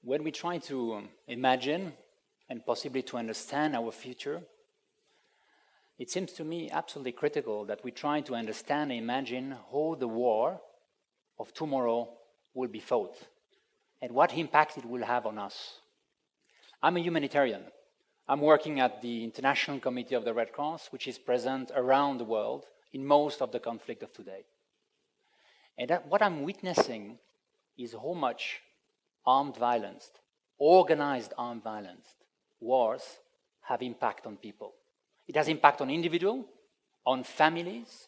When we try to imagine and possibly to understand our future, it seems to me absolutely critical that we try to understand and imagine how the war of tomorrow will be fought and what impact it will have on us. I'm a humanitarian. I'm working at the International Committee of the Red Cross, which is present around the world in most of the conflict of today. And what I'm witnessing is how much armed violence, organized armed violence, wars have impact on people. It has impact on individuals, on families,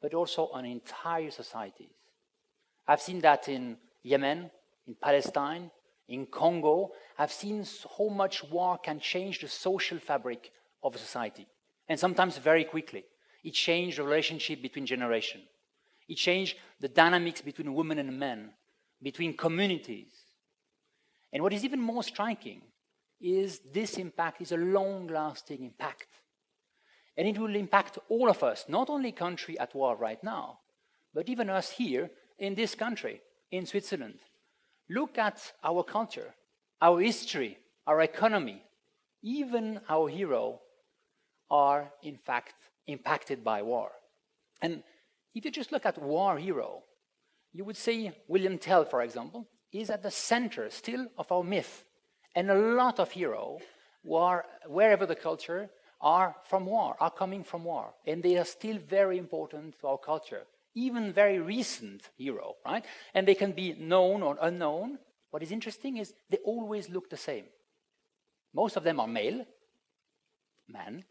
but also on entire societies. I've seen that in Yemen, in Palestine, in Congo. I've seen how much war can change the social fabric of a society, and sometimes very quickly. It changed the relationship between generations. It changed the dynamics between women and men, between communities. And what is even more striking is this impact is a long-lasting impact. And it will impact all of us, not only country at war right now, but even us here in this country, in Switzerland. Look at our culture, our history, our economy. Even our heroes are, in fact, impacted by war. And if you just look at war hero, you would say William Tell, for example, is at the center still of our myth. And a lot of heroes, wherever the culture, are from war, are coming from war. And they are still very important to our culture. Even very recent hero, right? And they can be known or unknown. What is interesting is they always look the same. Most of them are male, men.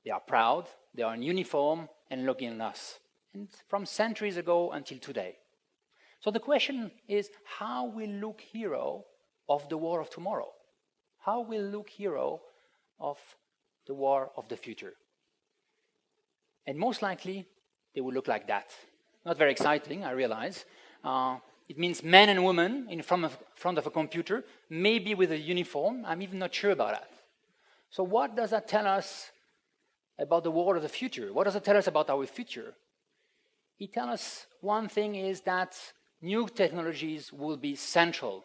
They are proud, they are in uniform and looking at us. And from centuries ago until today. So the question is, how will look hero of the war of tomorrow? How will look hero of the war of the future? And most likely, they will look like that. Not very exciting, I realize. It means men and women in front of a computer, maybe with a uniform. I'm even not sure about that. So what does that tell us about the war of the future? What does it tell us about our future? It tells us one thing is that new technologies will be central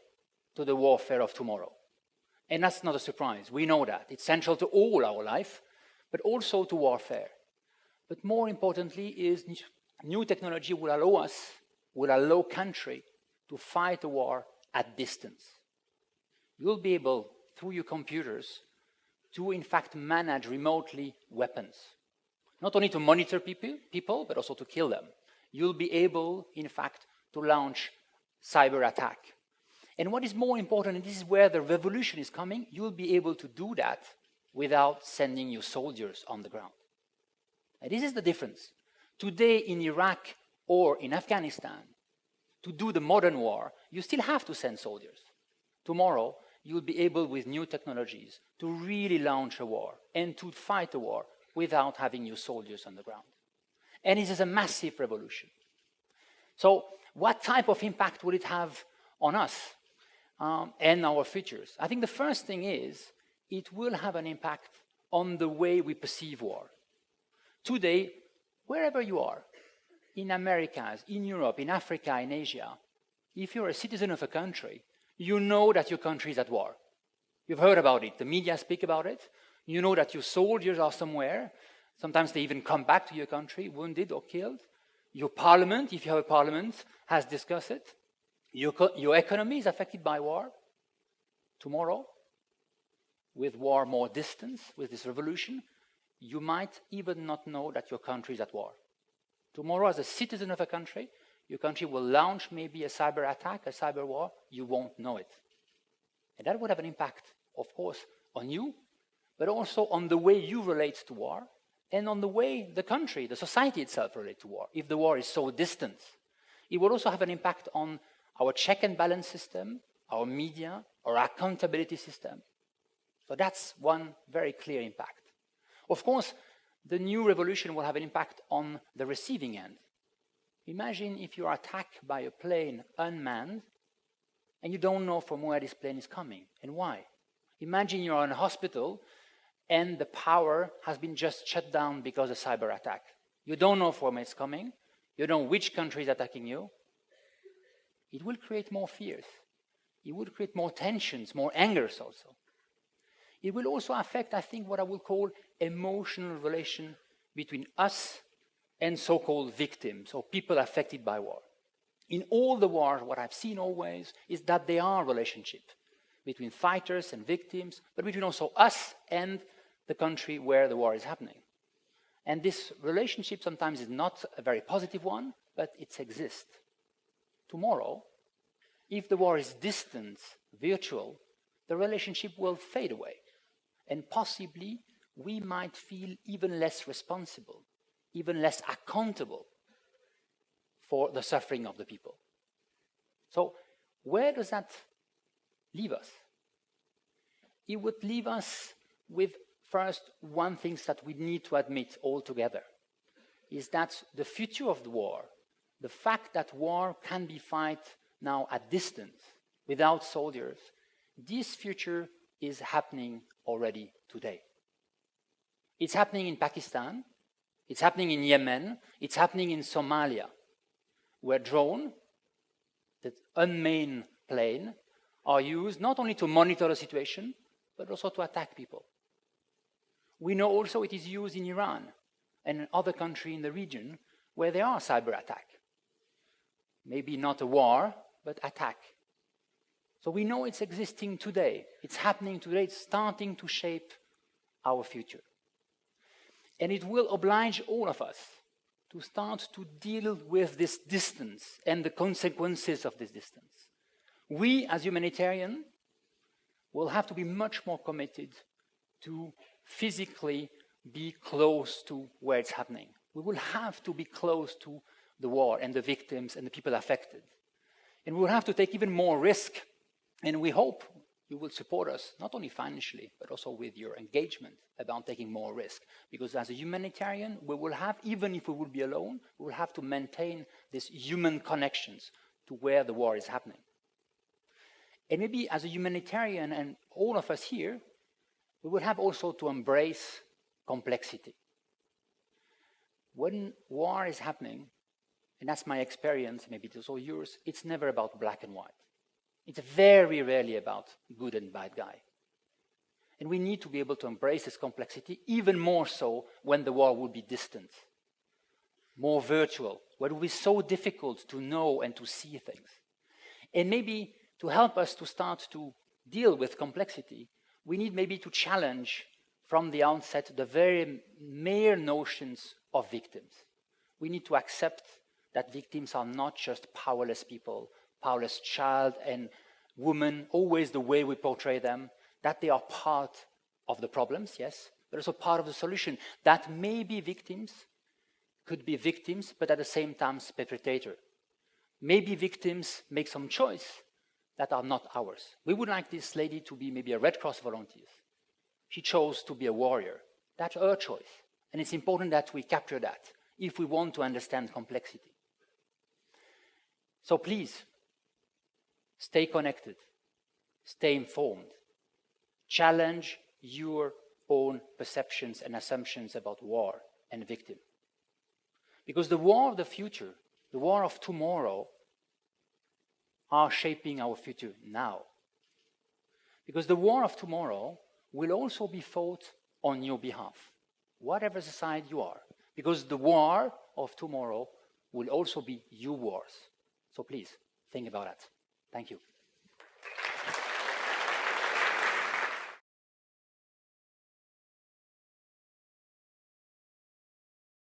to the warfare of tomorrow. And that's not a surprise. We know that. It's central to all our life, but also to warfare. But more importantly is new technology will allow country to fight a war at distance. You'll be able, through your computers, to in fact manage remotely weapons. Not only to monitor people, but also to kill them. You'll be able, in fact, to launch cyber attack. And what is more important, and this is where the revolution is coming, you'll be able to do that without sending your soldiers on the ground. And this is the difference. Today in Iraq or in Afghanistan, to do the modern war, you still have to send soldiers. Tomorrow, you'll be able, with new technologies, to really launch a war and to fight a war without having your soldiers on the ground. And this is a massive revolution. So what type of impact will it have on us and our futures? I think the first thing is it will have an impact on the way we perceive war. Today, wherever you are, in Americas, in Europe, in Africa, in Asia, if you're a citizen of a country, you know that your country is at war. You've heard about it. The media speak about it. You know that your soldiers are somewhere. Sometimes they even come back to your country, wounded or killed. Your parliament, if you have a parliament, has discussed it. Your economy is affected by war. Tomorrow, with war more distance, with this revolution, you might even not know that your country is at war. Tomorrow, as a citizen of a country, your country will launch maybe a cyber attack, a cyber war. You won't know it. And that would have an impact, of course, on you, but also on the way you relate to war and on the way the country, the society itself relates to war. If the war is so distant, it will also have an impact on our check and balance system, our media, our accountability system. So that's one very clear impact. Of course, the new revolution will have an impact on the receiving end. Imagine if you are attacked by a plane unmanned and you don't know from where this plane is coming and why. Imagine you're in a hospital and the power has been just shut down because of a cyber attack. You don't know from where it's coming. You don't know which country is attacking you. It will create more fears. It would create more tensions, more angers also. It will also affect, I think, what I would call emotional relation between us and so-called victims, or people affected by war. In all the wars, what I've seen always is that there are relationships between fighters and victims, but between also us and the country where the war is happening. And this relationship sometimes is not a very positive one, but it exists. Tomorrow, if the war is distant, virtual, the relationship will fade away. And possibly, we might feel even less responsible, even less accountable for the suffering of the people. So, where does that leave us? It would leave us with, first, one thing that we need to admit all together, is that the future of the war, the fact that war can be fought now at distance, without soldiers, this future is happening already today. It's happening in Pakistan, it's happening in Yemen, it's happening in Somalia, where drones, the unmanned plane, are used not only to monitor the situation, but also to attack people. We know also it is used in Iran and in other countries in the region where there are cyber attacks. Maybe not a war, but attack. So we know it's existing today. It's happening today. It's starting to shape our future. And it will oblige all of us to start to deal with this distance and the consequences of this distance. We, as humanitarians, will have to be much more committed to physically be close to where it's happening. We will have to be close to the war and the victims and the people affected. And we will have to take even more risk. And we hope you will support us, not only financially, but also with your engagement about taking more risk. Because as a humanitarian, we will have, even if we will be alone, we will have to maintain these human connections to where the war is happening. And maybe as a humanitarian, and all of us here, we will have also to embrace complexity. When war is happening, and that's my experience, maybe it's also yours, it's never about black and white. It's very rarely about good and bad guy. And we need to be able to embrace this complexity, even more so when the war will be distant, more virtual, where it will be so difficult to know and to see things. And maybe to help us to start to deal with complexity, we need maybe to challenge from the outset the very mere notions of victims. We need to accept that victims are not just powerless people, powerless child and woman, always the way we portray them, that they are part of the problems, yes, but also part of the solution, that maybe victims could be victims, but at the same time perpetrator. Maybe victims make some choice that are not ours. We would like this lady to be maybe a Red Cross volunteer. She chose to be a warrior. That's her choice. And it's important that we capture that if we want to understand complexity. So please, stay connected, stay informed, challenge your own perceptions and assumptions about war and victim. Because the war of the future, the war of tomorrow, are shaping our future now. Because the war of tomorrow will also be fought on your behalf, whatever side you are. Because the war of tomorrow will also be your wars. So please, think about that. Thank you.